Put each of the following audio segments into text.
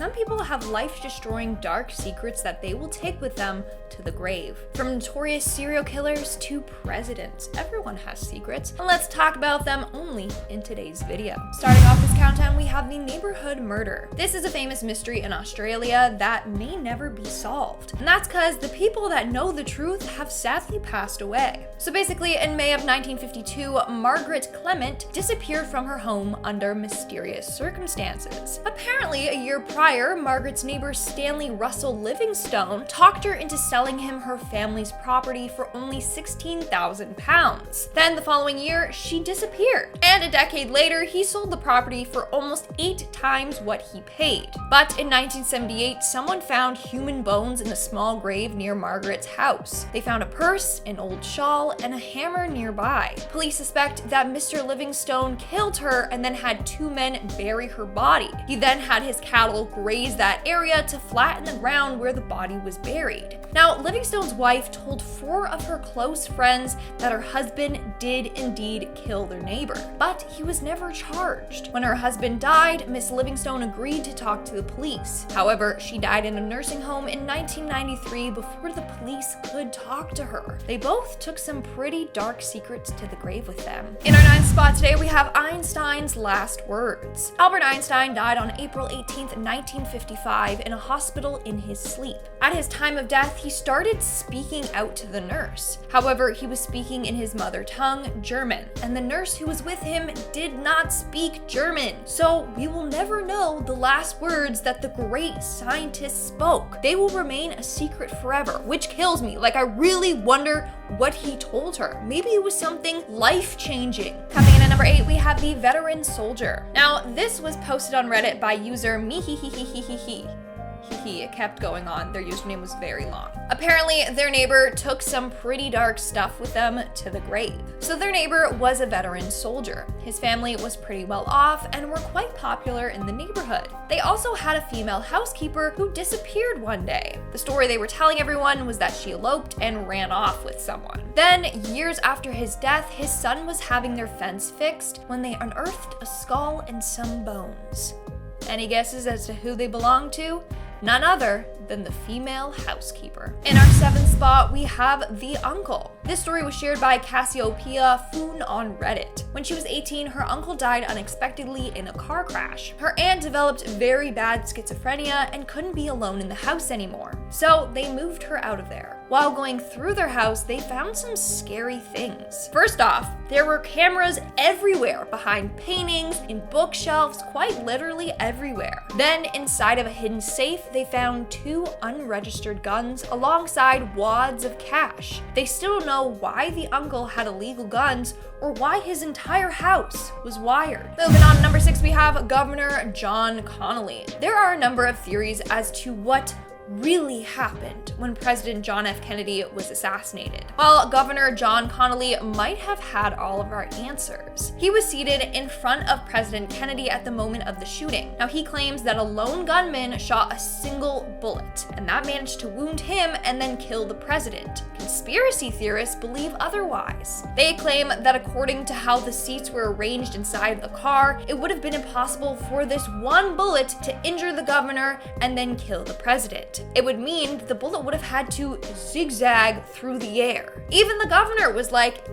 some people have life-destroying dark secrets that they will take with them to the grave. From notorious serial killers to presidents, everyone has secrets, and let's talk about them only in today's video. Starting off this countdown, we have the Neighbourhood murder. This is a famous mystery in Australia that may never be solved, and that's because the people that know the truth have sadly passed away. So basically, in May of 1952, Margaret Clement disappeared from her home under mysterious circumstances. Apparently, a year prior, Margaret's neighbor Stanley Russell Livingstone talked her into selling him her family's property for only £16,000. Then the following year, she disappeared. And a decade later, he sold the property for almost 8 times what he paid. But in 1978, someone found human bones in a small grave near Margaret's house. They found a purse, an old shawl, and a hammer nearby. Police suspect that Mr. Livingstone killed her and then had 2 men bury her body. He then had his cattle graze that area to flatten the ground where the body was buried. Now, Livingstone's wife told 4 of her close friends that her husband did indeed kill their neighbor, but he was never charged. When her husband died, Miss Livingstone agreed to talk to the police. However, she died in a nursing home in 1993 before the police could talk to her. They both took some pretty dark secrets to the grave with them. In our 9th spot today, we have Einstein's last words. Albert Einstein died on April 18th, 1955 in a hospital in his sleep. At his time of death, he started speaking out to the nurse. However, he was speaking in his mother tongue, German, and the nurse who was with him did not speak German. So we will never know the last words that the great scientist spoke. They will remain a secret forever, which kills me. Like, I really wonder what he told her. Maybe it was something life-changing. Coming in at number 8, we have the veteran soldier. Now, this was posted on Reddit by user mehehehehehe. It kept going on. Their username was very long. Apparently, their neighbor took some pretty dark stuff with them to the grave. So their neighbor was a veteran soldier. His family was pretty well off and were quite popular in the neighborhood. They also had a female housekeeper who disappeared one day. The story they were telling everyone was that she eloped and ran off with someone. Then, years after his death, his son was having their fence fixed when they unearthed a skull and some bones. Any guesses as to who they belonged to? None other than the female housekeeper. In our 7th spot, we have the uncle. This story was shared by Cassiopeia Foon on Reddit. When she was 18, her uncle died unexpectedly in a car crash. Her aunt developed very bad schizophrenia and couldn't be alone in the house anymore. So they moved her out of there. While going through their house, they found some scary things. First off, there were cameras everywhere, behind paintings, in bookshelves, quite literally everywhere. Then, inside of a hidden safe, they found 2 unregistered guns alongside wads of cash. They still don't know why the uncle had illegal guns or why his entire house was wired. Moving on to number 6, we have Governor John Connally. There are a number of theories as to what really happened when President John F. Kennedy was assassinated. While Governor John Connally might have had all of our answers, he was seated in front of President Kennedy at the moment of the shooting. Now, he claims that a lone gunman shot a single bullet, and that managed to wound him and then kill the president. Conspiracy theorists believe otherwise. They claim that according to how the seats were arranged inside the car, it would have been impossible for this one bullet to injure the governor and then kill the president. It would mean that the bullet would have had to zigzag through the air. Even the governor was like,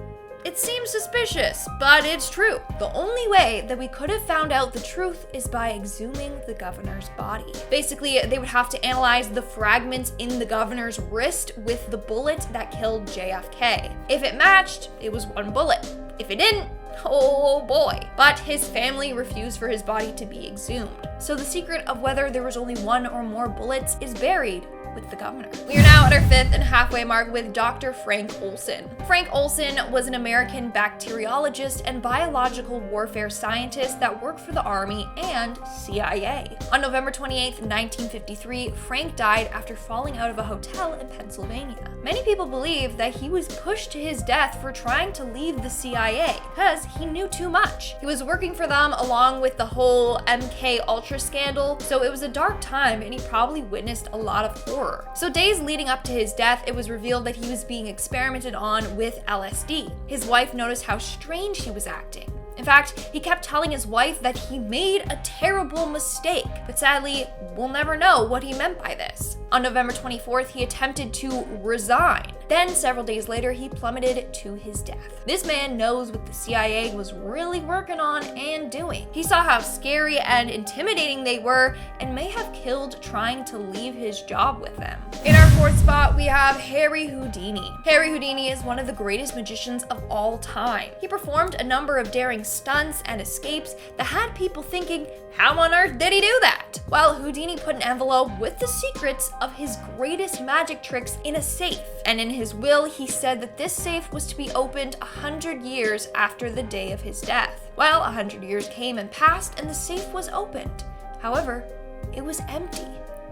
it seems suspicious, but it's true. The only way that we could have found out the truth is by exhuming the governor's body. Basically, they would have to analyze the fragments in the governor's wrist with the bullet that killed JFK. If it matched, it was one bullet. If it didn't, oh boy. But his family refused for his body to be exhumed. So the secret of whether there was only 1 or more bullets is buried with the governor. We are now at our 5th and halfway mark with Dr. Frank Olson. Frank Olson was an American bacteriologist and biological warfare scientist that worked for the Army and CIA. On November 28th, 1953, Frank died after falling out of a hotel in Pennsylvania. Many people believe that he was pushed to his death for trying to leave the CIA because he knew too much. He was working for them along with the whole MK Ultra scandal, so it was a dark time and he probably witnessed a lot of horror. So days leading up to his death, it was revealed that he was being experimented on with LSD. His wife noticed how strange he was acting. In fact, he kept telling his wife that he made a terrible mistake, but sadly, we'll never know what he meant by this. On November 24th, he attempted to resign. Then, several days later, he plummeted to his death. This man knows what the CIA was really working on and doing. He saw how scary and intimidating they were and may have killed trying to leave his job with them. In our fourth spot, we have Harry Houdini. Harry Houdini is one of the greatest magicians of all time. He performed a number of daring stunts and escapes that had people thinking, how on earth did he do that? Well, Houdini put an envelope with the secrets of his greatest magic tricks in a safe. And in his will, he said that this safe was to be opened 100 years after the day of his death. Well, 100 years came and passed and the safe was opened. However, it was empty.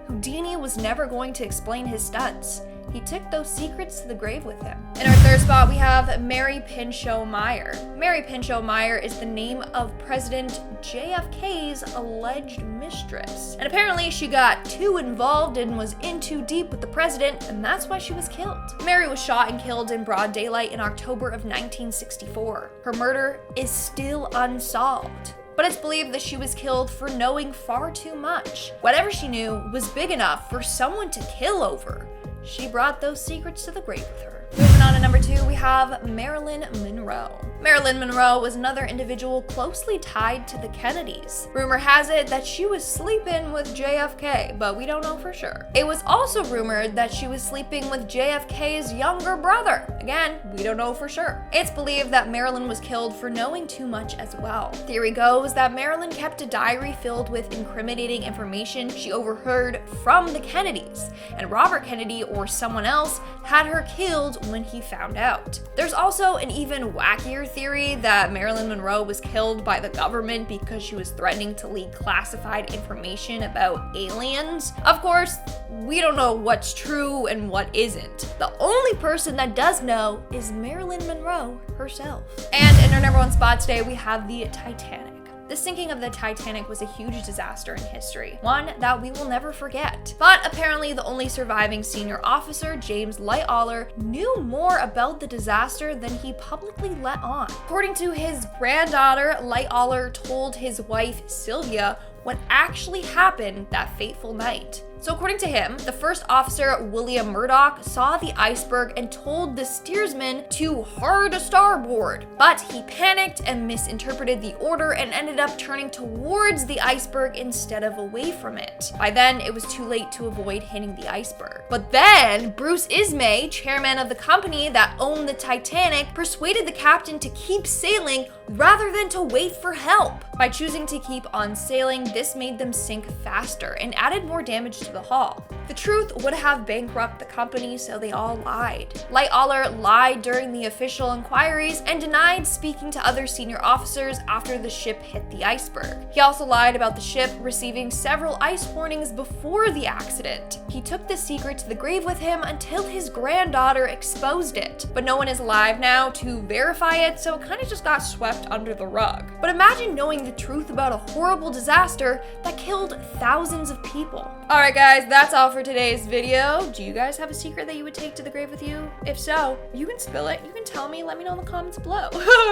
Houdini was never going to explain his stunts. He took those secrets to the grave with him. In our third spot, we have Mary Pinchot Meyer. Mary Pinchot Meyer is the name of President JFK's alleged mistress. And apparently she got too involved and was in too deep with the president, and that's why she was killed. Mary was shot and killed in broad daylight in October of 1964. Her murder is still unsolved, but it's believed that she was killed for knowing far too much. Whatever she knew was big enough for someone to kill over. She brought those secrets to the grave with her. Moving on to number 2, we have Marilyn Monroe. Marilyn Monroe was another individual closely tied to the Kennedys. Rumor has it that she was sleeping with JFK, but we don't know for sure. It was also rumored that she was sleeping with JFK's younger brother. Again, we don't know for sure. It's believed that Marilyn was killed for knowing too much as well. Theory goes that Marilyn kept a diary filled with incriminating information she overheard from the Kennedys, and Robert Kennedy or someone else had her killed when he found out. There's also an even wackier theory that Marilyn Monroe was killed by the government because she was threatening to leak classified information about aliens. Of course, we don't know what's true and what isn't. The only person that does know is Marilyn Monroe herself. And in our number 1 spot today, we have the Titanic. The sinking of the Titanic was a huge disaster in history, one that we will never forget. But apparently the only surviving senior officer, James Lightoller, knew more about the disaster than he publicly let on. According to his granddaughter, Lightoller told his wife, Sylvia, what actually happened that fateful night. So according to him, the first officer, William Murdoch, saw the iceberg and told the steersman to hard a starboard. But he panicked and misinterpreted the order and ended up turning towards the iceberg instead of away from it. By then, it was too late to avoid hitting the iceberg. But then, Bruce Ismay, chairman of the company that owned the Titanic, persuaded the captain to keep sailing rather than to wait for help. By choosing to keep on sailing, this made them sink faster and added more damage to the hull. The truth would have bankrupted the company, so they all lied. Lightoller lied during the official inquiries and denied speaking to other senior officers after the ship hit the iceberg. He also lied about the ship receiving several ice warnings before the accident. He took the secret to the grave with him until his granddaughter exposed it. But no one is alive now to verify it, so it kind of just got swept under the rug. But imagine knowing the truth about a horrible disaster that killed thousands of people. Alright guys, that's all for today's video. Do you guys have a secret that you would take to the grave with you? If so, you can spill it, you can tell me, let me know in the comments below.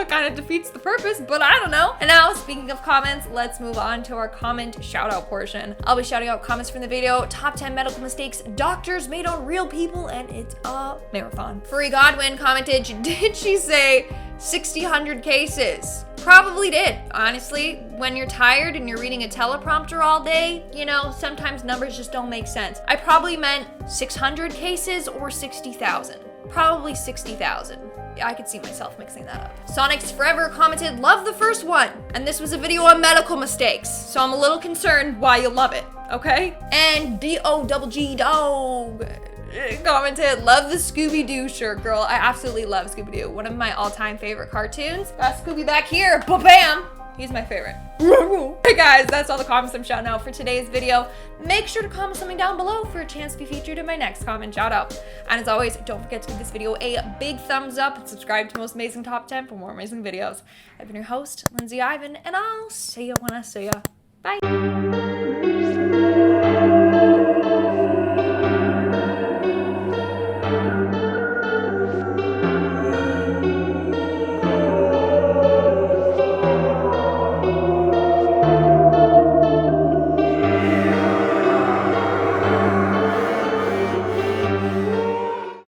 Kind of defeats the purpose, but I don't know. And now, speaking of comments, let's move on to our comment shout out portion. I'll be shouting out comments from the video, top 10 medical mistakes doctors made on real people, and it's a marathon. Free Godwin commented, did she say 100 cases? Probably did. Honestly, when you're tired and you're reading a teleprompter all day, you know, sometimes numbers just don't make sense. I probably meant 600 cases or 60,000. Probably 60,000. I could see myself mixing that up. Sonics Forever commented, love the first one. And this was a video on medical mistakes, so I'm a little concerned why you love it, okay? And DOGG Dog commented, love the Scooby-Doo shirt, girl. I absolutely love Scooby-Doo. One of my all-time favorite cartoons. Got Scooby back here, ba-bam! He's my favorite. Hey guys, that's all the comments I'm shouting out for today's video. Make sure to comment something down below for a chance to be featured in my next comment shout out. And as always, don't forget to give this video a big thumbs up and subscribe to Most Amazing Top 10 for more amazing videos. I've been your host, Lindsay Ivan, and I'll see you when I see ya. Bye.